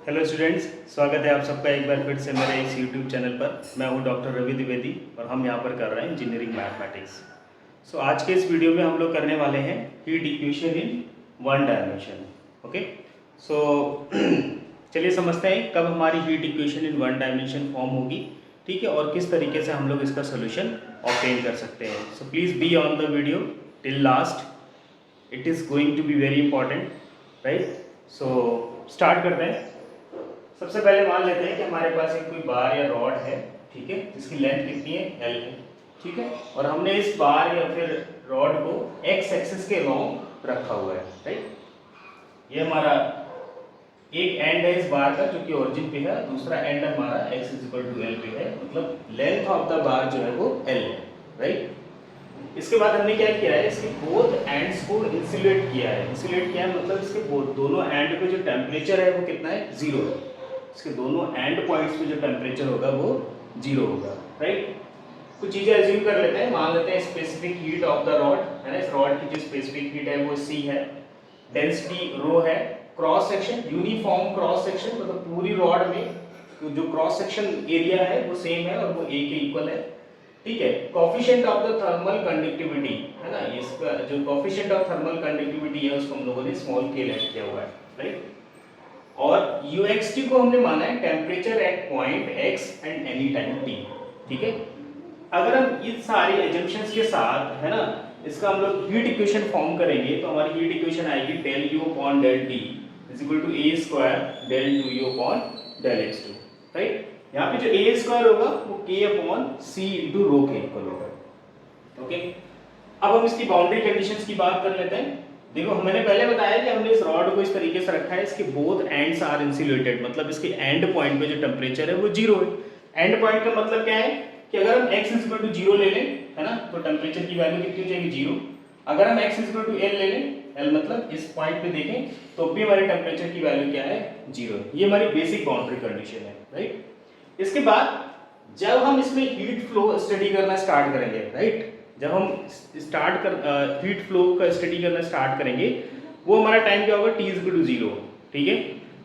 Hello students, स्वागत है आप सबका एक बार फिर से मेरे इस यूट्यूब चैनल पर। मैं हूं डॉक्टर रवि द्विवेदी और हम यहां पर कर रहे हैं इंजीनियरिंग मैथमेटिक्स। सो आज के इस वीडियो में हम लोग करने वाले हैं heat equation in one dimension. Okay, so चलिए समझते हैं कब हमारी heat equation in one dimension form होगी, ठीक है, और किस तरीके से हम लोग इसका सोल्यूशन ऑब्टेन कर सकते हैं। So please be on the video till last, it is going to be very important, right. So start करते हैं। सबसे पहले मान लेते हैं कि हमारे पास एक कोई बार या रॉड है, ठीक है, जिसकी लेंथ कितनी है, L है, ठीक है, और हमने इस बार या फिर रॉड को x एक्सिस के लॉन्ग रखा हुआ है, राइट। ये हमारा एक एंड है इस बार का जो कि ओरिजिन पे है, दूसरा एंड हमारा x = L पे है, मतलब लेंथ ऑफ द बार जो है वो L है, राइट। इसके बाद हमने क्या किया है, इसके बोथ एंड्स को इंसुलेट किया है। इंसुलेट किया है मतलब इसके दोनों एंड पे जो टेम्परेचर है वो कितना है, 0 है। इसके दोनों एंड पॉइंट्स पे जो टेम्परेचर होगा वो 0 होगा, राइट। कुछ चीजें एज्यूम कर लेते हैं, मान लेते हैं specific heat of the rod है ना, इस रॉड की जो स्पेसिफिक हीट है वो C है, डेंसिटी ρ है, cross section uniform cross section, मतलब पूरी रॉड में जो क्रॉस सेक्शन एरिया है वो सेम है और वो A के इक्वल है, ठीक है। Coefficient of the thermal conductivity है ना, इसका जो कोएफिशिएंट ऑफ थर्मल कंडक्टिविटी है उसको हम लोगों ने स्मॉल k लेट किया हुआ है, राइट। और uxt को हमने माना है temperature at point x and any time t, ठीक है। अगर हम इन सारी एजम्पशंस के साथ है ना इसका हम लोग हीट इक्वेशन फॉर्म करेंगे तो हमारी हीट इक्वेशन आएगी del u upon del t = a square del 2u upon del x2, right. यहाँ पे जो a स्क्वायर होगा वो k upon c into rho के इक्वल होगा, ओके। अब हम इसकी बाउंड्री कंडीशंस की बात कर लेते हैं। देखो मैंने पहले बताया कि हमने इस रॉड को इस तरीके से रखा है, इसके बोथ एंड्स आर इंसुलेटेड, मतलब इसके एंड पॉइंट पे जो टेम्परेचर है वो 0 है। एंड पॉइंट का मतलब क्या है कि अगर हम x = 0 ले लें है ना तो टेम्परेचर की वैल्यू कितनी हो जाएगी, 0। अगर हम x = L ले लें, L मतलब इस पॉइंट पे देखें तो भी हमारे टेम्परेचर की वैल्यू क्या है, 0। ये हमारी बेसिक बाउंड्री कंडीशन है, राइट। इसके बाद जब हम इसमें हीट फ्लो स्टडी करना स्टार्ट करेंगे, राइट, जब हम हीट फ्लो का स्टडी करना स्टार्ट करेंगे वो हमारा टाइम क्या होगा, t = 0, ठीक है।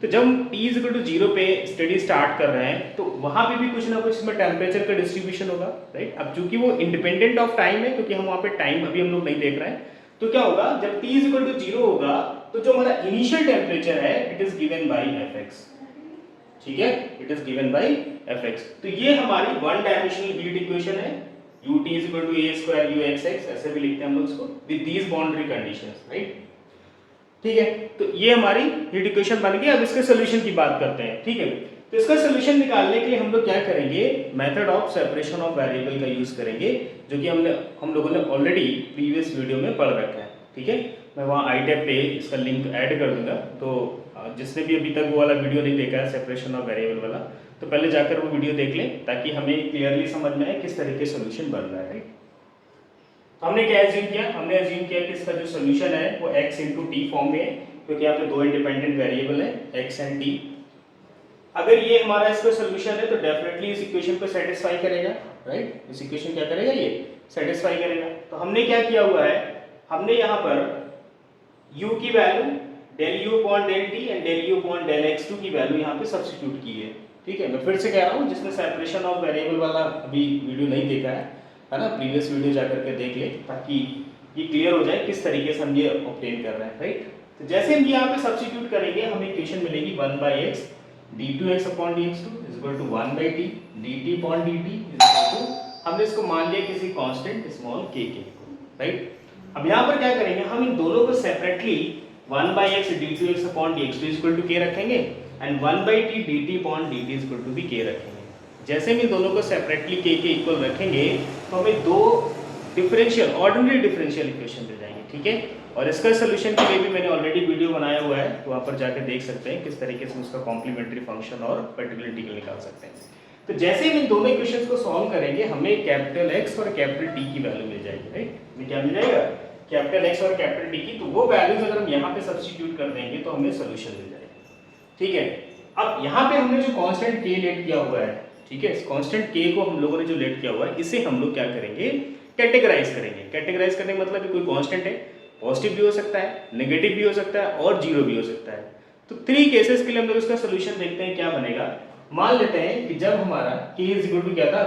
तो जब हम t = 0 पे स्टडी स्टार्ट कर रहे हैं तो वहां पे भी कुछ ना कुछ इसमें टेम्परेचर का डिस्ट्रीब्यूशन होगा, राइट। अब चूंकि वो इंडिपेंडेंट ऑफ टाइम है, क्योंकि हम वहां पे टाइम अभी हम लोग नहीं देख रहे हैं, तो क्या होगा जब t = 0 होगा तो जो हमारा इनिशियल टेम्परेचर है it is given by fx, ठीक है, it is given by fx। तो ये हमारी वन डायमेंशनल हीट इक्वेशन है, ut = a स्क्वायर uxx, ऐसे भी लिखते हैं हम लोग इसको, with these boundary conditions, right, ठीक है। तो ये हमारी हीट इक्वेशन बन गई। अब इसके सॉल्यूशन की बात करते हैं, ठीक है। तो इसका सॉल्यूशन निकालने के लिए हम लोग क्या करेंगे, method of separation of variable का यूज करेंगे, जो कि हम लोगों ने ऑलरेडी प्रीवियस वीडियो में पढ़ रखा है, ठीक है। मैं वहाँ आई टैब पे इसका लिंक ऐड कर दूंगा, तो जिसने भी अभी तक वो वाला वीडियो नहीं देखा है सेपरेशन ऑफ वेरिएबल वाला, तो पहले जाकर वो वीडियो देख लें ताकि हमें क्लियरली समझ में आए किस तरीके से सोल्यूशन बन रहा है, राइट। हमने क्या एज्यूम किया, हमने एज्यूम किया कि इसका जो सोल्यूशन है वो x × t फॉर्म में है, क्योंकि यहाँ पे दो इंडिपेंडेंट वेरिएबल है x एंड t। अगर ये हमारा इसका सोल्यूशन है तो डेफिनेटली इस इक्वेशन को सेटिस्फाई करेगा, राइट। इस इक्वेशन क्या करेगा, ये सेटिस्फाई करेगा। तो हमने क्या किया हुआ है, हमने यहाँ पर u की value del u upon del t and del u upon del x2 की वैल्यू यहाँ पे सब्स्टिट्यूट की है, ठीक है। मैं फिर से कह रहा हूँ, जिसने सेपरेशन ऑफ वेरिएबल वाला अभी वीडियो नहीं देखा है ना, प्रीवियस वीडियो जाकर के देख ले ताकि ये क्लियर हो जाए किस तरीके से हम ये ऑब्टेन कर रहे हैं, राइट। तो जैसे हम यहाँ पे सब्स्टिट्यूट करेंगे हमें इक्वेशन मिलेगी 1/x d2x upon dx2 = 1/t dt upon dt हमने इसको मान लिया किसी कांस्टेंट स्मॉल k के, राइट। अब यहाँ पर क्या करेंगे, हम इन दोनों को separately 1/x d2x upon dx2 = k रखेंगे and 1/t dt upon dt = भी k रखेंगे। जैसे हम इन दोनों को सेपरेटली k के इक्वल रखेंगे तो हमें दो डिफरेंशियल ऑर्डिनरी डिफरेंशियल इक्वेशन दे जाएंगे, ठीक है। और इसका सोल्यूशन के लिए भी मैंने ऑलरेडी वीडियो बनाया हुआ है, तो वहाँ पर जाकर देख सकते हैं किस तरीके से उसका कॉम्प्लीमेंट्री फंक्शन और पर्टिकुलर इंटीग्रल निकाल सकते हैं। तो जैसे हम इन दोनों इक्वेशंस को सॉल्व करेंगे हमें कैपिटल X और कैपिटल T की वैल्यू मिल जाएगी, राइट। हमें क्या मिल जाएगा, कैपिटल X और कैपिटल T की। तो वो वैल्यूज अगर हम यहाँ पे सब्स्टिट्यूट कर देंगे तो हमें सोल्यूशन मिल जाएगा, ठीक है। अब यहाँ पे हमने जो कांस्टेंट k लेट किया हुआ है, ठीक है, इस कांस्टेंट k को हम लोगों ने जो लेट किया हुआ है इसे हम लोग क्या करेंगे, कैटेगराइज करेंगे। कैटेगराइज करने का मतलब कोई कांस्टेंट है, पॉजिटिव भी हो सकता है, नेगेटिव भी हो सकता है और जीरो भी हो सकता है। तो 3 केसेस के लिए हम लोग इसका सोल्यूशन देखते हैं क्या बनेगा। मान लेते हैं कि जब हमारा k इज इक्वल टू क्या था,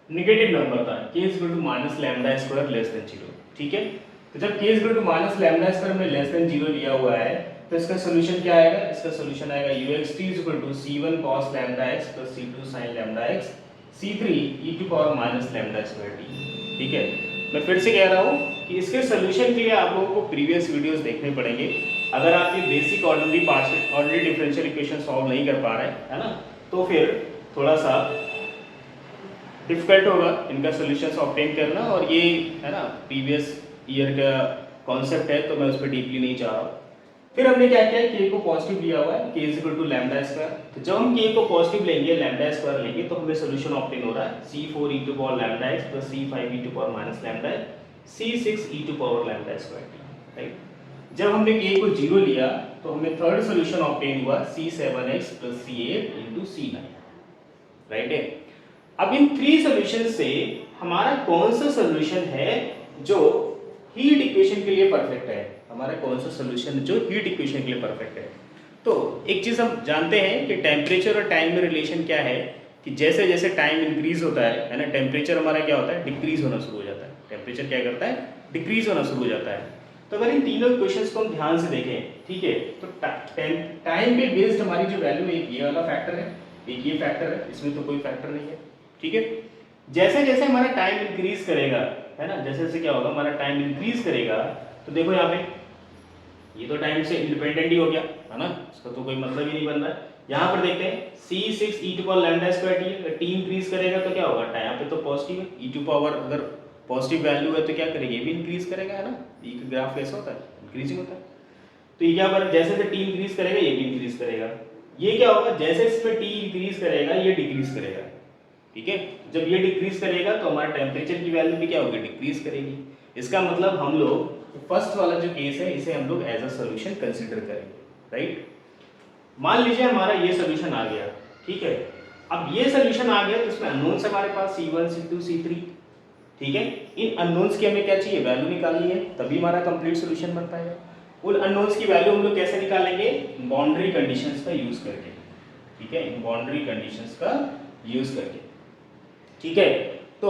नेगेटिव नंबर था, k is equal to minus lambda square less than 0, ठीक है। तो जब k is equal to minus lambda square में लेस देन 0 लिया हुआ है तो इसका सोल्यूशन क्या आएगा, इसका सोल्यूशन आएगा uxt is equal to c1 cos lambda x plus c2 sin lambda x c3 e to power minus lambda square t, ठीक है। मैं फिर से कह रहा हूँ कि इसके सोल्यूशन के लिए आप लोगों को प्रीवियस वीडियोस देखने पड़ेंगे। अगर आप ये basic ordinary differential equation solve नहीं कर पा रहे है ना, तो फिर थोड़ा सा डिफिकल्ट होगा इनका सोल्यूशंस ऑब्टेन करना। और ये है ना प्रीवियस ईयर का कॉन्सेप्ट है, तो मैं उस पर डीपली नहीं जा रहा। फिर हमने क्या किया, k को पॉजिटिव लिया हुआ है, k is equal to lambda square. तो जब हम k को पॉजिटिव लेंगे, लैम्डा स्क्वायर लेंगे, तो हमें सोल्यूशन ऑब्टेन हो रहा है c4 e to power lambda x plus c5 e to power minus lambda c6 e to power lambda square t, right. जब हमने k को 0 लिया तो हमें थर्ड सोल्यूशन ऑब्टेन हुआ c7x plus c8 into c9, right है। अब इन 3 solution से हमारा कौन सा सोल्यूशन है जो हीट इक्वेशन के लिए परफेक्ट है, हमारा कौन सा सोल्यूशन जो हीट इक्वेशन के लिए परफेक्ट है। तो एक चीज हम जानते हैं कि टेम्परेचर और टाइम में रिलेशन क्या है, कि जैसे जैसे टाइम इंक्रीज होता है ना, टेम्परेचर हमारा क्या होता है, डिक्रीज होना शुरू हो जाता है। टेम्परेचर क्या करता है, डिक्रीज होना शुरू हो जाता है। तो अगर इन तीनों इक्वेशंस को हम ध्यान से देखें, ठीक है, तो टाइम पे बेस्ड हमारी जो वैल्यू है, एक ये वाला फैक्टर है, एक ये फैक्टर है, इसमें तो कोई फैक्टर नहीं है, ठीक है। जैसे जैसे हमारा टाइम इंक्रीज करेगा, है ना, जैसे जैसे क्या होगा, हमारा टाइम इंक्रीज करेगा, तो देखो यहाँ पे ये तो टाइम से इंडिपेंडेंट ही हो गया, है ना, इसका तो कोई मतलब ही नहीं बन रहा है। यहाँ पर देखते हैं c6 e to power lambda square t, अगर t इंक्रीज करेगा तो क्या होगा, यहाँ पे तो पॉजिटिव है, e टू पावर अगर पॉजिटिव वैल्यू है तो क्या करेगी, ये भी इंक्रीज करेगा, है ना। e का ग्राफ कैसा होता है, इंक्रीजिंग होता है। तो ये क्या पर जैसे जैसे t इंक्रीज करेगा ये भी इंक्रीज करेगा। ये क्या होगा, जैसे इसमें t इंक्रीज करेगा ये डिक्रीज करेगा, ठीक है। जब ये डिक्रीज करेगा तो हमारा टेम्परेचर की वैल्यू भी क्या होगी, डिक्रीज करेगी। इसका मतलब हम लोग फर्स्ट वाला जो केस है इसे हम लोग एज अ सॉल्यूशन कंसीडर करेंगे, राइट। मान लीजिए हमारा ये सॉल्यूशन आ गया, ठीक है। अब ये सॉल्यूशन आ गया तो इसमें अननोन्स हमारे पास c1 c2 c3, ठीक है। इन अननोन्स की हमें क्या चाहिए, वैल्यू निकालनी है, तभी हमारा कंप्लीट सॉल्यूशन बन पाएगा। उन अननोन्स की वैल्यू हम लोग कैसे निकालेंगे, बाउंड्री कंडीशंस का यूज करके, ठीक है, बाउंड्री कंडीशंस का यूज करके, ठीक है। तो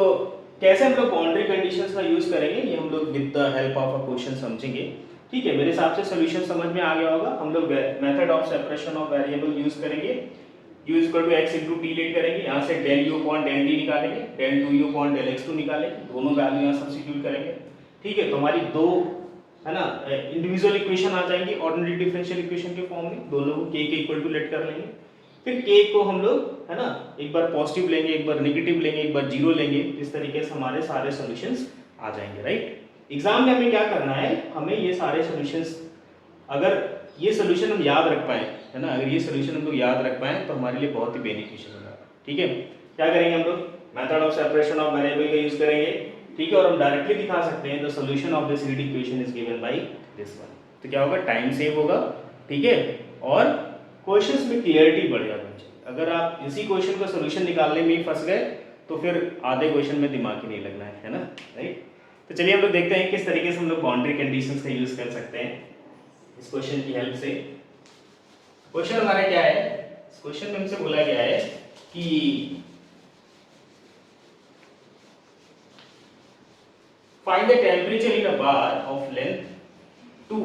कैसे हम लोग बाउंड्री कंडीशंस का यूज करेंगे, ये हम लोग with the help of a question समझेंगे, ठीक है। मेरे हिसाब से सॉल्यूशन समझ में आ गया होगा। हम लोग method of separation of variable use करेंगे, u equal to x into t let करेंगे, यहाँ से del u upon del t निकालेंगे, del 2u upon del x2 निकालेंगे, दोनों वैल्यू यहाँ सब्स्टिट्यूट करेंगे, ठीक है। तो हमारी दो, है ना, इंडिविजुअल इक्वेशन आ जाएंगी ऑर्डिनरी डिफरेंशियल इक्वेशन के फॉर्म में, दोनों को k के इक्वल टू लेट कर लेंगे। फिर k को हम लोग, है ना, एक बार पॉजिटिव लेंगे, एक बार नेगेटिव लेंगे, एक बार जीरो लेंगे, इस तरीके से हमारे सारे सॉल्यूशंस आ जाएंगे, राइट। एग्जाम में हमें क्या करना है, हमें ये सारे सॉल्यूशंस, अगर ये सॉल्यूशन हम याद रख पाए, है ना, अगर ये सॉल्यूशन हम लोग याद रख पाए तो हमारे लिए बहुत ही बेनिफिशियल होगा, ठीक है। क्या करेंगे हम लोग, method of separation of variable का यूज करेंगे, ठीक है, और हम डायरेक्टली दिखा सकते हैं the solution of this heat equation is given by this one. तो क्या होगा, टाइम सेव होगा, ठीक है, और क्वेश्चंस में क्लियरिटी बढ़ जाएगी। अगर आप इसी क्वेश्चन का सॉल्यूशन निकालने में ही फंस गए तो फिर आधे क्वेश्चन में दिमाग ही नहीं लगना है ना, राइट। तो चलिए हम लोग देखते हैं किस तरीके से हम लोग बाउंड्री कंडीशंस का यूज कर सकते हैं इस क्वेश्चन की हेल्प से। क्वेश्चन हमारा क्या है, इस क्वेश्चन में हमसे बोला गया है कि find the temperature in a bar of length 2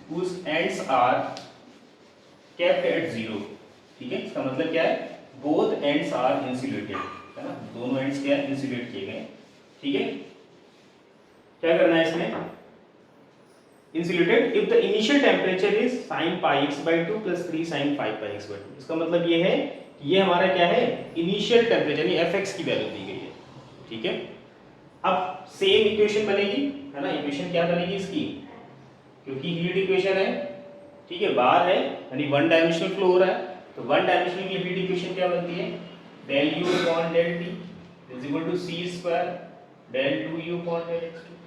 whose ends are kept at 0, ठीक है। इसका मतलब क्या है, both ends are insulated, है ना, दोनों एंड्स क्या है, इंसुलेट किए गए, ठीक है। क्या करना है इसमें, insulated if the initial temperature is sin pi x by 2 plus 3 sin 5 pi x by 2। इसका मतलब ये है कि ये हमारा क्या है, इनिशियल टेम्परेचर यानी fx की वैल्यू दी गई है, ठीक है। अब सेम इक्वेशन बनेगी, है ना, इक्वेशन क्या बनेगी इसकी, क्योंकि हीट इक्वेशन है, ठीक है, बाहर है यानी वन डायमेंशनल फ्लो हो रहा है, तो वन डायमेंशनल की हीट इक्वेशन क्या बनती है, del u upon del t is equal to c square del 2u upon del x2,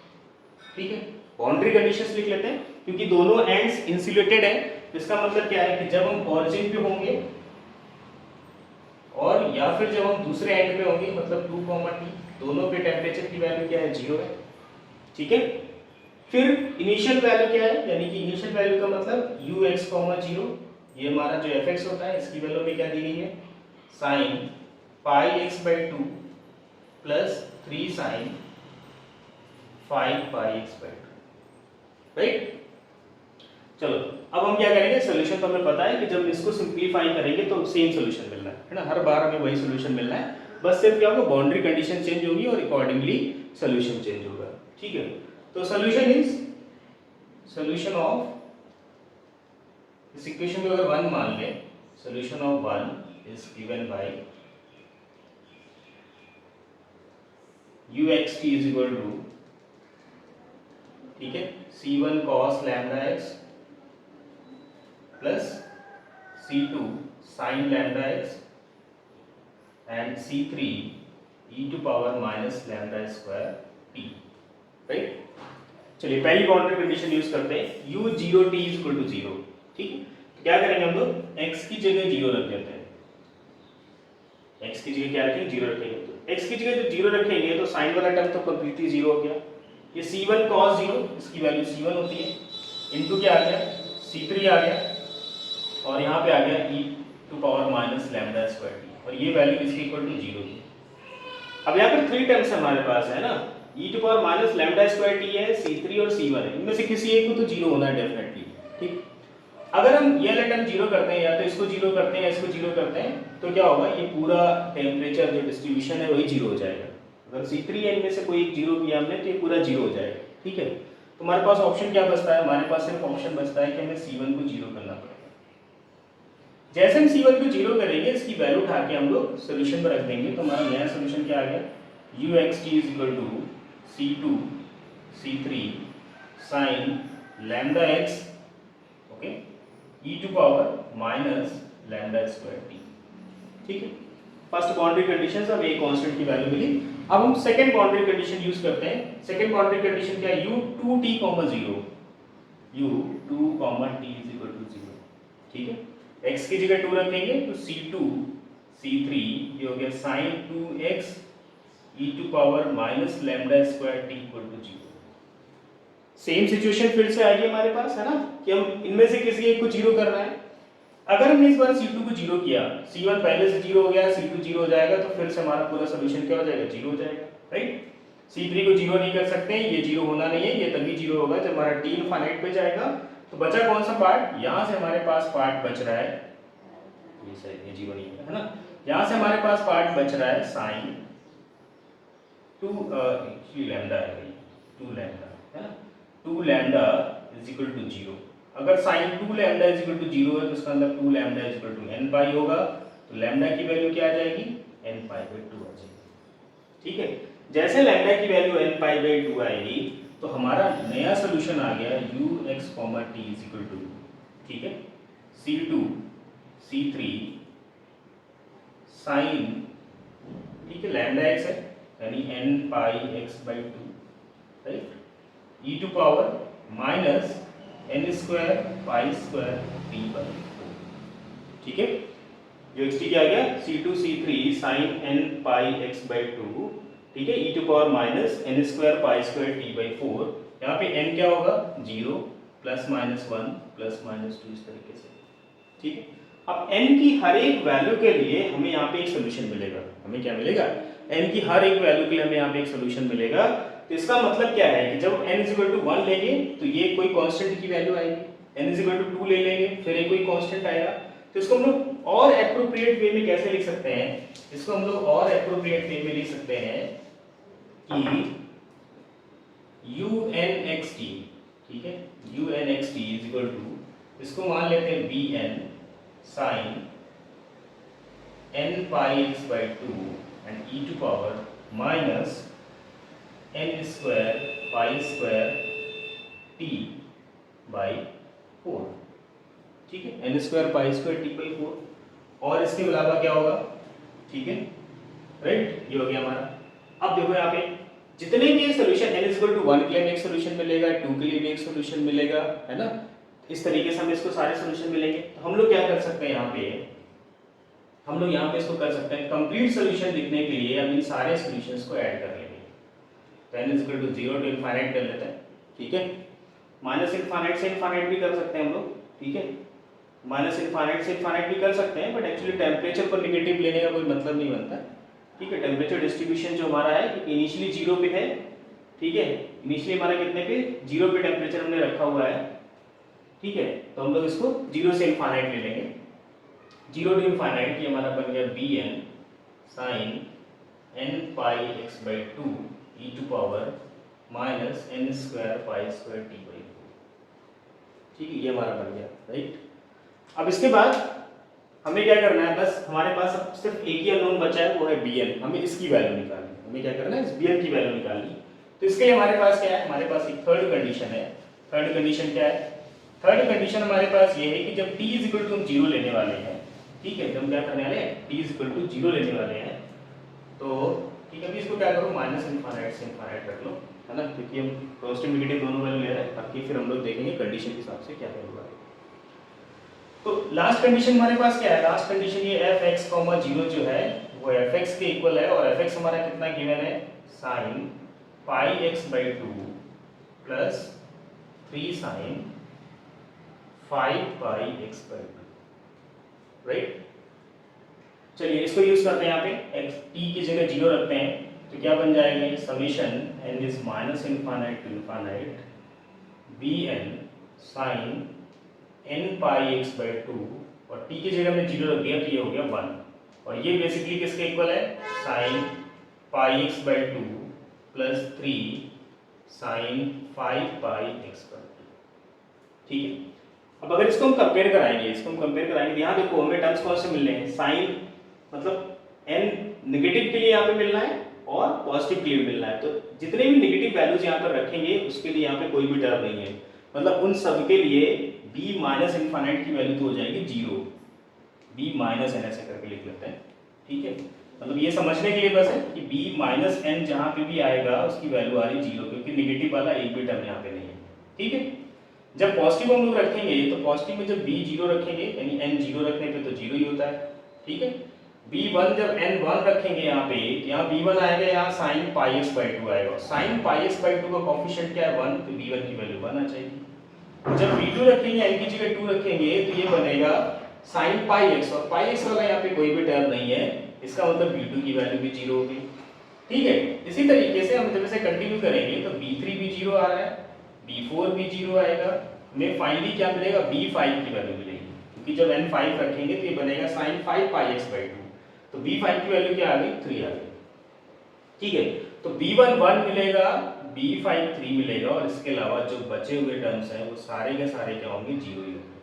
ठीक है। बाउंड्री कंडीशंस लिख लेते हैं, क्योंकि दोनों एंड्स इंसुलेटेड है, तो इसका मतलब क्या है कि जब हम ऑरिजिन पे होंगे और या फिर जब हम दूसरे एंड पे होंगे, मतलब 2, t दोनों पे टेम्परेचर की वैल्यू क्या है, 0 है, ठीक है। फिर इनिशियल वैल्यू क्या है, यानी कि इनिशियल वैल्यू का मतलब यू एक्स कॉमा जीरो, ये हमारा जो एफ एक्स होता है इसकी वैल्यू में क्या दी गई है, sine pi x by two plus 3 sine 5 pi x by two, right. चलो अब हम क्या करेंगे, सोल्यूशन तो हमें पता है कि जब इसको सिंप्लीफाई करेंगे तो सेम सोल्यूशन मिलना है ना, हर बार हमें वही सोल्यूशन मिलना है, बस सिर्फ क्या होगा, बाउंड्री कंडीशन चेंज होगी और अकॉर्डिंगली सोल्यूशन चेंज होगा, ठीक है। तो सोल्यूशन इज, सोल्यूशन ऑफ इस इक्वेशन को अगर 1 मान लें, solution of 1 is given by uxt is equal to, ठीक है, c1 cos lambda x plus c2 sin lambda x and c3 e to power minus lambda square t, right. चलिए पहली boundary condition use करते हैं, u 0 t is equal to 0, ठीक है। तो क्या करेंगे हम लोग, x की जगह 0 रख देते हैं, x की जगह क्या रखेंगे, 0 रखेंगे। तो x की जगह जब 0 रखेंगे तो साइन वाला टर्म तो कंप्लीटली 0 हो गया, ये c1 cos 0 इसकी वैल्यू c1 होती है, इनटू क्या आ गया, c3 आ गया, और यहाँ पे आ गया e to power minus lambda square t, और ये वैल्यू इसकी इक्वल टू 0 की। अब यहाँ पर 3 टर्म्स हमारे पास है ना, e to power minus lambda square t है, c3 और c1 है, इनमें से किसी एक को तो 0 होना है डेफिनेटली, ठीक। अगर हम ये वाला टर्म 0 करते हैं, या तो इसको 0 करते हैं या इसको 0 करते हैं, तो क्या होगा, ये पूरा टेम्परेचर जो डिस्ट्रीब्यूशन है वही 0 हो जाएगा। अगर c3 है इनमें से कोई एक 0 किया हमने तो ये पूरा 0 हो जाएगा, ठीक है। तो हमारे पास ऑप्शन क्या बचता है, हमारे पास सिर्फ ऑप्शन बचता है कि हमें c1 को 0 करना पड़ेगा। जैसे हम c1 को 0 करेंगे, इसकी वैल्यू उठा के हम लोग सोल्यूशन पर रख देंगे, तो हमारा नया सोल्यूशन क्या आ गया, uxt is equal to c2 c3 sin lambda x, okay, e to power minus lambda square t, ठीक है। फर्स्ट बाउंड्री कंडीशन, अब एक कांस्टेंट की वैल्यू मिली। अब हम सेकंड बाउंड्री कंडीशन यूज करते हैं। सेकंड बाउंड्री कंडीशन क्या है, u2t 0, u2 t is equal to 0, ठीक है। x की जगह 2 रखेंगे तो c2 c3 ये हो गया sin 2x e to power minus lambda square t equal to 0। Same situation फिर से आएगी हमारे पास, है ना, कि हम इनमें से किसी एक को 0 करना है। अगर हमने इस बार c2 को 0 किया, c1 पहले से 0 हो गया, c2 0 हो जाएगा, तो फिर से हमारा पूरा सोल्यूशन क्या हो जाएगा, 0 हो जाएगा, राइट। c3 को 0 नहीं कर सकते, ये 0 होना नहीं है, ये तभी 0 होगा जब हमारा t इनफाइनाइट पे जाएगा। तो बचा कौन सा पार्ट, यहाँ से हमारे पास पार्ट बच रहा है, ये सही, ये 0 नहीं है ना, यहाँ से हमारे पास पार्ट बच रहा है sin 2 लैम्डा है, 2 लैम्डा है ना, 2 लैम्डा इज इक्वल टू 0। अगर sin 2 lambda is equal to 0 है तो इसका मतलब 2 lambda is equal to n pi होगा, तो लैम्डा की वैल्यू क्या आ जाएगी, n पाई बाई 2 आ जाएगी, ठीक है। जैसे लैम्डा की वैल्यू n पाई बाई 2 आएगी तो हमारा नया सोल्यूशन आ गया ux, t is equal to, ठीक है, c2 c3 sin, ठीक है, लैम्डा x है यानी n pi x by 2, right, e to power minus n square pi square t by 4, ठीक है। जो xt क्या आ गया, c2 c3 sin n pi x by 2, ठीक है, e to power minus n square pi square t by 4। यहाँ पे n क्या होगा, 0 प्लस माइनस 1 प्लस माइनस 2, इस तरीके से, ठीक है। अब n की हर एक वैल्यू के लिए हमें यहाँ पे एक सोल्यूशन मिलेगा, हमें क्या मिलेगा, n की हर एक वैल्यू के लिए हमें यहाँ पे एक सोल्यूशन मिलेगा। तो इसका मतलब क्या है कि जब n इज इक्वल टू 1 लेंगे तो ये कोई कांस्टेंट की वैल्यू आएगी, n इज इक्वल टू 2 ले लेंगे फिर ये कोई कांस्टेंट आएगा। तो इसको हम लोग और एप्रोप्रिएट वे में कैसे लिख सकते हैं, इसको हम लोग और एप्रोप्रिएट वे में लिख सकते हैं कि unxt, ठीक है, unxt इज इक्वल टू, इसको मान लेते हैं bn sin n pi x by 2 and e to power minus n square pi square t by 4, ठीक है, n square pi square t by 4। और इसके अलावा क्या होगा, ठीक है, राइट, ये हो गया हमारा। अब देखो यहाँ पे जितने भी solution n is equal to 1 के लिए एक सोल्यूशन मिलेगा, 2 के लिए भी एक सोल्यूशन मिलेगा, है ना, इस तरीके से हमें इसको सारे सोल्यूशन मिलेंगे। तो हम लोग क्या कर सकते हैं, यहाँ पे हम लोग यहाँ पे इसको कर सकते हैं, कंप्लीट सोल्यूशन लिखने के लिए हम इन सारे सोल्यूशंस को ऐड कर लेंगे। तो n is equal to 0 to infinite कर लेते हैं, ठीक है। माइनस इनफाइनाइट से इनफाइनाइट भी कर सकते हैं हम लोग, ठीक है, माइनस इनफाइनाइट से इनफाइनाइट भी कर सकते हैं, बट एक्चुअली टेम्परेचर पर निगेटिव लेने का कोई मतलब नहीं बनता, ठीक है। टेम्परेचर डिस्ट्रीब्यूशन जो हमारा है इनिशियली 0 पे है, ठीक है, इनिशियली हमारा कितने पे 0 पे टेम्परेचर हमने रखा हुआ है, ठीक है। तो हम लोग इसको 0 से इनफाइनाइट ले लेंगे, 0 टू इनफाइनाइट, ये हमारा बन गया bn sin n pi x/2 e to power minus n square pi square t/4, ठीक है, ये हमारा बन गया, राइट। अब इसके बाद हमें क्या करना है, बस हमारे पास अब सिर्फ एक ही अननोन बचा है, वो है bn। हमें इसकी वैल्यू निकालनी है, हमें क्या करना है, इस bn की वैल्यू निकालनी है। तो इसके लिए हमारे पास क्या है, हमारे पास एक थर्ड कंडीशन है। थर्ड कंडीशन क्या है, थर्ड कंडीशन हमारे पास ये है कि जब t इज इक्वल टू हम 0 लेने वाले हैं, ठीक है, जब हम क्या करने वाले हैं, t इज इक्वल टू 0 लेने वाले हैं, तो ठीक है, अभी इसको क्या करो, माइनस इनफाइनाइट से इनफाइनाइट रख लो, है ना, क्योंकि हम पॉजिटिव नेगेटिव दोनों वैल्यू ले रहे हैं, ताकि फिर हम लोग देखेंगे कंडीशन के हिसाब से क्या होगा। तो लास्ट कंडीशन हमारे पास क्या है, लास्ट कंडीशन ये fx, 0 जो है वो fx के इक्वल है, और fx हमारा कितना गिवन है, sin pi x/2 plus 3 sin 5 pi x/2, right. चलिए इसको यूज करते हैं, यहाँ पे x t की जगह 0 रखते हैं, तो क्या बन जाएगा, ये summation n is minus infinite to infinite bn sin n pi x/2, और t की जगह हमने 0 रख दिया, तो ये हो गया 1, और ये बेसिकली किसके इक्वल है, sin pi x/2 plus 3 sin 5 pi x/2, ठीक है। अब अगर इसको हम कंपेयर कराएंगे, यहाँ देखो हमें टर्म्स कौन से मिल रहे हैं, साइन मतलब n नेगेटिव के लिए यहाँ पे मिलना है और पॉजिटिव के लिए मिलना है, तो जितने भी नेगेटिव वैल्यूज यहाँ पर रखेंगे उसके लिए यहाँ पे कोई भी टर्म नहीं है, मतलब उन सब के लिए b माइनस इनफाइनाइट की वैल्यू तो हो जाएगी 0, b माइनस n ऐसे करके लिख लेते हैं, ठीक है। मतलब ये समझने के लिए बस है कि b माइनस n जहाँ पे भी आएगा उसकी वैल्यू आ रही 0, क्योंकि नेगेटिव वाला एक भी टर्म यहाँ पे नहीं है, ठीक है। जब पॉजिटिव हम लोग रखेंगे तो पॉजिटिव में जब b 0 रखेंगे, यानी n 0 रखने पे तो 0 ही होता है, ठीक है। b1 जब n 1 रखेंगे यहाँ पे, यहाँ b1 आएगा, यहाँ sin पाई x/2 आएगा, sin पाई x/2 का कोएफिशिएंट क्या है 1, तो b1 की वैल्यू 1 आ जाएगी। जब b2 रखेंगे, n की जगह 2 रखेंगे, तो ये बनेगा sin पाई x, और पाई x वाला यहाँ पे कोई भी टर्म नहीं है, इसका मतलब b2 की वैल्यू भी 0 होगी, ठीक है। इसी तरीके से हम जब इसे कंटिन्यू करेंगे तो b3 भी 0 आ रहा है, b4 भी 0 आएगा, हमें फाइनली क्या मिलेगा, b5 की वैल्यू मिलेगी, क्योंकि जब n 5 रखेंगे तो ये बनेगा sin 5 पाई x/2, तो b5 की वैल्यू क्या आ गई, 3 आ गई, ठीक है। तो b1 1 मिलेगा, b5 3 मिलेगा, और इसके अलावा जो बचे हुए टर्म्स हैं वो सारे के सारे क्या होंगे, 0 ही होंगे,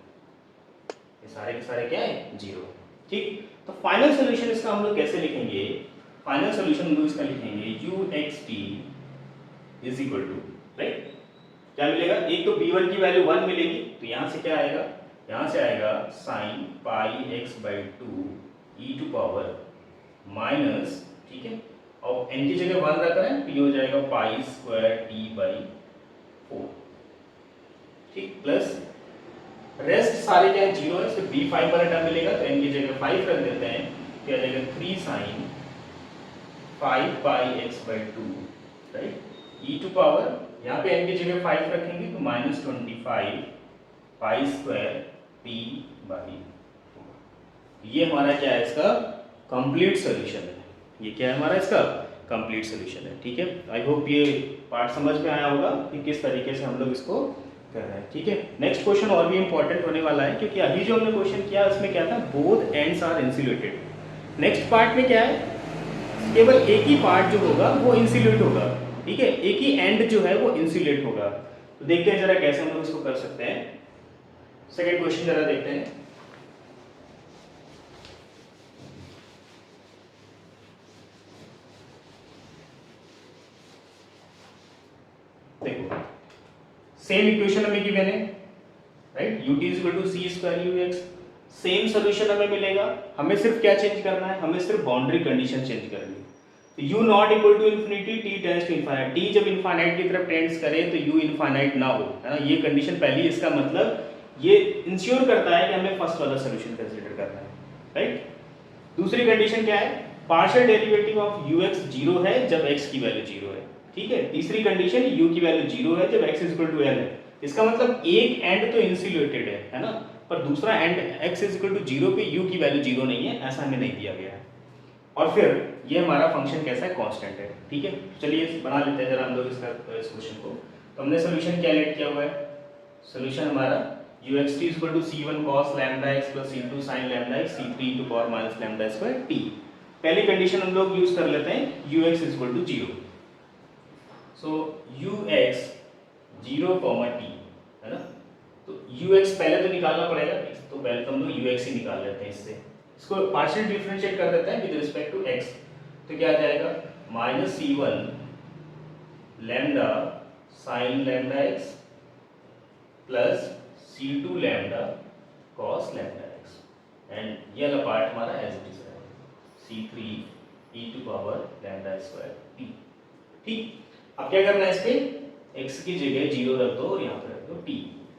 ये सारे के सारे क्या है, 0, ठीक। तो फाइनल सॉल्यूशन इसका हम लोग कैसे लिखेंगे, फाइनल सॉल्यूशन हम लोग इसका लिखेंगे uxt is equal to, right, क्या मिलेगा, एक तो b1 की वैल्यू 1 मिलेगी, तो यहाँ से क्या आएगा, यहाँ से आएगा sin pi x/2 e to power minus, ठीक है, और n की जगह 1 रख रहे हैं, तो ये हो जाएगा पाई स्क्वायर t/4, ठीक, प्लस रेस्ट सारे क्या है, 0 है, सिर्फ b5 वाला टर्म मिलेगा, तो n की जगह 5 रख देते हैं, क्या आ जाएगा 3 sin 5 pi x/2, right, e to power, यहाँ पे n की जगह 5 रखेंगे तो माइनस 25 पाई स्क्वायर t/4, ये हमारा क्या है, इसका कंप्लीट सॉल्यूशन है, ये क्या है हमारा इसका कंप्लीट सॉल्यूशन है, ठीक है। आई होप ये पार्ट समझ में आया होगा कि किस तरीके से हम लोग इसको कर रहे हैं, ठीक है। नेक्स्ट क्वेश्चन और भी इंपॉर्टेंट होने वाला है, क्योंकि अभी जो हमने क्वेश्चन किया उसमें क्या था, both ends are insulated. Next part में क्या है, केवल एक ही पार्ट जो होगा वो इंसुलेट होगा, ठीक है, एक ही एंड जो है वो इंसुलेट होगा। तो देखते हैं जरा कैसे हम लोग इसको कर सकते हैं। सेकंड क्वेश्चन जरा देखते हैं। देखो सेम इक्वेशन हमें गिवन है, right, ut is equal to c square ux, same solution हमें मिलेगा, हमें सिर्फ क्या चेंज करना है, हमें सिर्फ बाउंड्री कंडीशन चेंज करनी है। तो u not equal to infinity, t tends to infinite, t जब इनफाइनाइट की तरफ टेंड्स करे तो u इनफाइनाइट ना हो, है ना, ये कंडीशन पहली, इसका मतलब ये इंश्योर करता है कि हमें फर्स्ट वाला सॉल्यूशन कंसीडर करना है, राइट। दूसरी कंडीशन क्या है, पार्शियल डेरिवेटिव ऑफ ux 0 है जब x की वैल्यू 0 है, ठीक है। तीसरी कंडीशन u की वैल्यू 0 है जब x इक्वल टू l है। इसका मतलब एक एंड तो इंसुलेटेड है ना, पर दूसरा एंड x इक्वल टू 0 पे u की वैल्यू 0 नहीं है, ऐसा हमें नहीं दिया गया है। और फिर ये हमारा फंक्शन कैसा है, कांस्टेंट है, ठीक है। चलिए बना लेते हैं जरा हम लोग इसका इस क्वेश्चन को। तो हमने सोल्यूशन क्या लेट किया हुआ है, सोल्यूशन हमारा uxt equal to c1 cos lambda x plus c2 sin lambda x c3 to power minus lambda square t। पहली कंडीशन हम लोग यूज कर लेते हैं ux equal to 0। So ux 0 t है ना, तो ux पहले तो निकालना पड़ेगा, तो पहले तो हम लोग ux ही निकाल लेते हैं। इससे इसको पार्शियल डिफरेंशिएट कर देते हैं विद रिस्पेक्ट टू x, तो क्या आ जाएगा minus c1 lambda sign lambda x plus c2 lambda cos lambda x, and ये वाला पार्ट हमारा एज इट इज है c3 e to power lambda square t। ठीक, अब क्या करना है, इस पे x की जगह 0 रख दो और यहाँ पे रख दो t।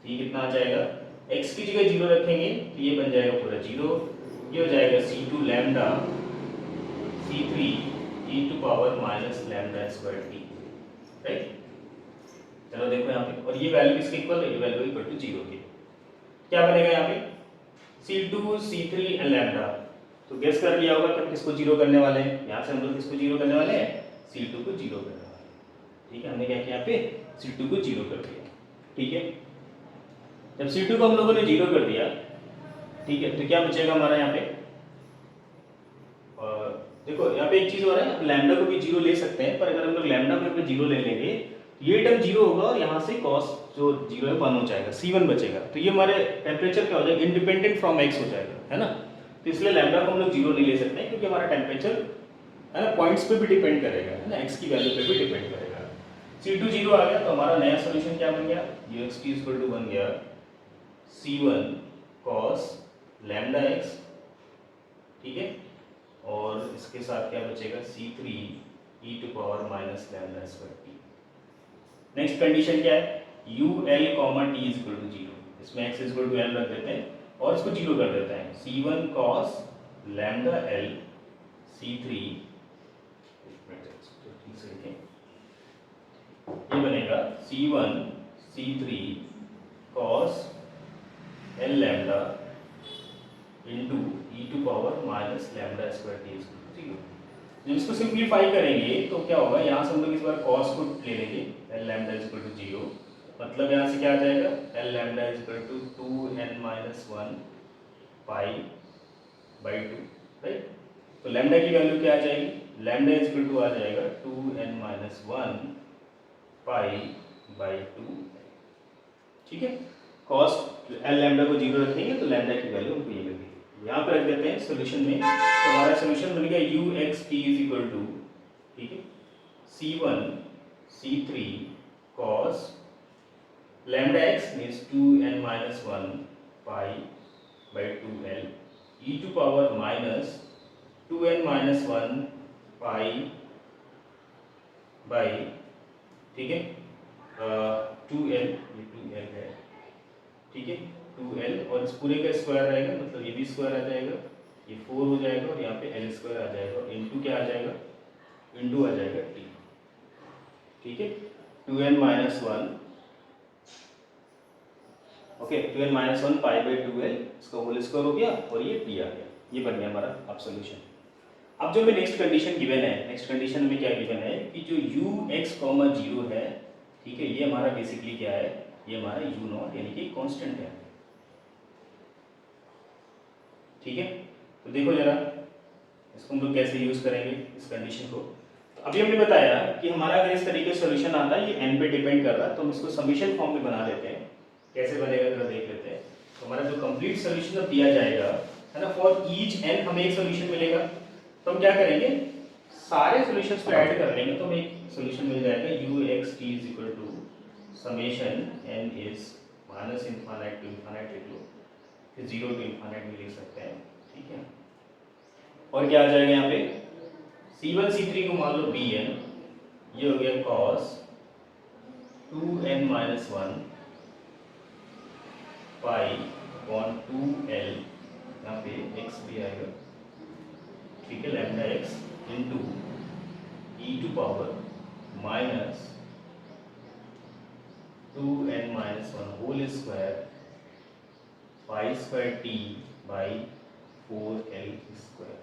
ये कितना आ जाएगा, x की जगह 0 रखेंगे तो ये बन जाएगा पूरा 0, ये हो जाएगा c2 lambda c3 e to power minus lambda square t, right. चलो देखो यहाँ पे, और ये वैल्यू किसके इक्वल है, ये वैल्यू इक्वल टू 0 के। क्या बनेगा यहाँ पे c2 c3 एंड लैम्डा, तो गेस कर लिया होगा कि हम किसको 0 करने वाले हैं। यहाँ से हम लोग किसको 0 करने वाले हैं, c2 को 0 करने वाले हैं, ठीक है। हमने क्या किया यहाँ पे c2 को 0 कर दिया, ठीक है। जब c2 को हम लोगों ने 0 कर दिया, ठीक है, तो क्या बचेगा हमारा यहाँ पे, देखो यहाँ पे एक चीज हो रहा है, लैम्डा को भी 0 ले सकते हैं, पर अगर हम लोग लैम्डा को पे 0 ले लेंगे तो ये टर्म 0 होगा और यहाँ से cos जो 0 है 1 हो जाएगा, c1 बचेगा, तो ये हमारे टेम्परेचर क्या हो जाएगा, इंडिपेंडेंट फ्रॉम x हो जाएगा, है ना। तो इसलिए लैम्डा को हम लोग 0 नहीं ले सकते हैं, क्योंकि हमारा टेम्परेचर है ना पॉइंट्स पे भी डिपेंड करेगा, है ना, x की वैल्यू पे भी डिपेंड करेगा। c2 0 आ गया, तो हमारा नया सोल्यूशन क्या बन गया, uxt इक्वल टू बन गया c1 cos लैम्डा x, ठीक है, और इसके साथ क्या बचेगा c3 e to power minus lambda square t। Next condition क्या है, ul t इक्वल टू 0, इसमें x इक्वल टू l रख देते हैं और इसको 0 कर देते हैं, c1 cos lambda l c3, ये बनेगा c1 c3 cos l lambda into e to power minus lambda square t equal to 0। जब इसको सिंप्लीफाई करेंगे तो क्या होगा, यहाँ से हम लोग इस बार cos को ले लेंगे, l लैम्डा इक्वल टू 0, मतलब यहाँ से क्या आ जाएगा, l lambda equal to 2n minus 1 pi by 2, right. तो लैम्डा की वैल्यू क्या आ जाएगी, लैम्डा इक्वल टू आ जाएगा 2n माइनस 1 पाई बाई 2, ठीक है। cos l लैम्डा को 0 रखेंगे तो लैम्डा की वैल्यू हमको ये मिलेगी, यहाँ पे रख देते हैं सोल्यूशन में, तो हमारा सोल्यूशन बन गया uxt इज इक्वल टू, ठीक है, c1 c3 cos lambda x means 2n minus 1 pi by 2l e to power minus 2n minus 1 pi by, ठीक है, 2l, ये 2l है, ठीक है, 2l, और इस पूरे का स्क्वायर रहेगा, मतलब ये भी स्क्वायर आ जाएगा, ये 4 हो जाएगा और यहाँ पे l स्क्वायर आ जाएगा, और इनटू क्या आ जाएगा, इनटू आ जाएगा t, ठीक है, 2n minus 1, okay, 2n minus 1 pi by 2l, इसका होल स्क्वायर हो गया और ये t आ गया, ये बन गया हमारा अब सॉल्यूशन। अब जो हमें नेक्स्ट कंडीशन गिवन है, नेक्स्ट कंडीशन में क्या गिवन है कि जो ux, 0 है, ठीक है, ये हमारा बेसिकली क्या है, ये हमारा u0 यानी कि कांस्टेंट है, ठीक है। तो देखो जरा इसको हम लोग कैसे यूज करेंगे इस कंडीशन को। तो अभी हमने बताया कि हमारा अगर इस तरीके से सॉल्यूशन आता है, ये n पे डिपेंड कर रहा है, तो हम इसको समीशन फॉर्म में बना लेते हैं। कैसे बनेगा जरा देख लेते हैं। तो हमारा जो कंप्लीट सॉल्यूशन दिया जाएगा, है ना, फॉर ईच n हमें एक सॉल्यूशन मिलेगा, तो हम क्या करेंगे, सारे सॉल्यूशंस को ऐड कर लेंगे, तो हमें एक सॉल्यूशन मिल जाएगा uxt is equal to summation n is minus infinite to infinite लिख लो, फिर 0 टू इनफाइनाइट भी लिख सकते हैं, ठीक है। और क्या आ जाएगा यहाँ पे, c1 c3 को मान लो bn, ये हो गया cos 2n minus 1 pi upon 2l, यहाँ पे x भी आएगा, ठीक है, lambda x into e to power minus 2n-1 whole square pi square t by 4l square.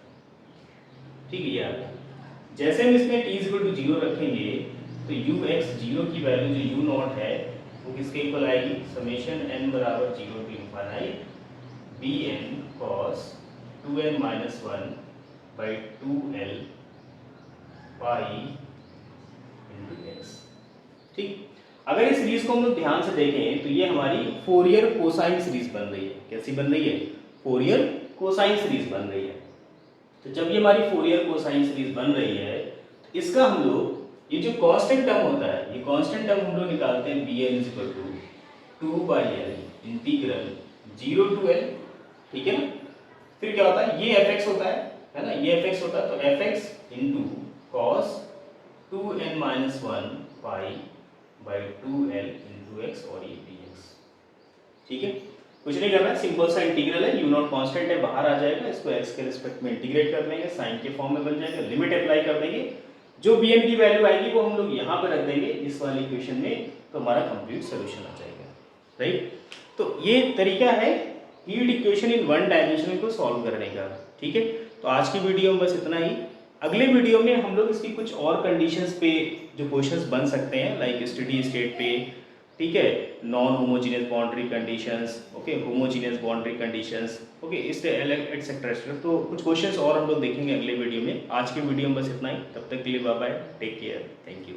ठीक है यार, जैसे हम इसमें t इक्वल टू 0 रखेंगे तो ux 0 की वैल्यू जो u नॉट है वो किसके इक्वल आएगी, समेशन n बराबर 0 to infinite bn cos 2n-1 by 2l pi into x। ठीक, अगर इस सीरीज को हम लोग ध्यान से देखें तो ये हमारी फोरियर कोसाइन सीरीज बन रही है। कैसी बन रही है, फोरियर कोसाइन सीरीज बन रही है। तो जब ये हमारी फोरियर कोसाइन सीरीज बन रही है तो इसका हम लोग ये जो कांस्टेंट टर्म होता है, ये कांस्टेंट टर्म हम लोग निकालते हैं bn equal to 2/l integral 0 to l। ठीक है ना, फिर क्या होता है, ये fx होता है ना, ये fx होता है तो fx into cos 2n-1 pi by 2l into x और ये dx। ठीक है, कुछ नहीं करना है, सिंपल सा इंटीग्रल है, u नॉट कांस्टेंट है, बाहर आ जाएगा, इसको x के रिस्पेक्ट में इंटीग्रेट कर देंगे, साइन के फॉर्म में बन जाएगा, लिमिट अप्लाई कर देंगे, जो bn की वैल्यू आएगी वो हम लोग यहाँ पे रख देंगे इस वाली इक्वेशन में, तो हमारा कंप्लीट सॉल्यूशन आ जाएगा। राइट, तो ये तरीका है heat equation in one dimension को सॉल्व करने का। ठीक है, तो आज की वीडियो में बस इतना ही। अगले वीडियो में हम लोग इसकी कुछ और कंडीशंस पे जो क्वेश्चंस बन सकते हैं, लाइक स्टेडी स्टेट पे, ठीक है, non homogeneous boundary conditions, okay, homogeneous boundary conditions, okay, इस एटसेट्रा, तो कुछ क्वेश्चंस और हम लोग देखेंगे अगले वीडियो में। आज की वीडियो में बस इतना ही, तब तक के लिए bye bye, take care, thank you.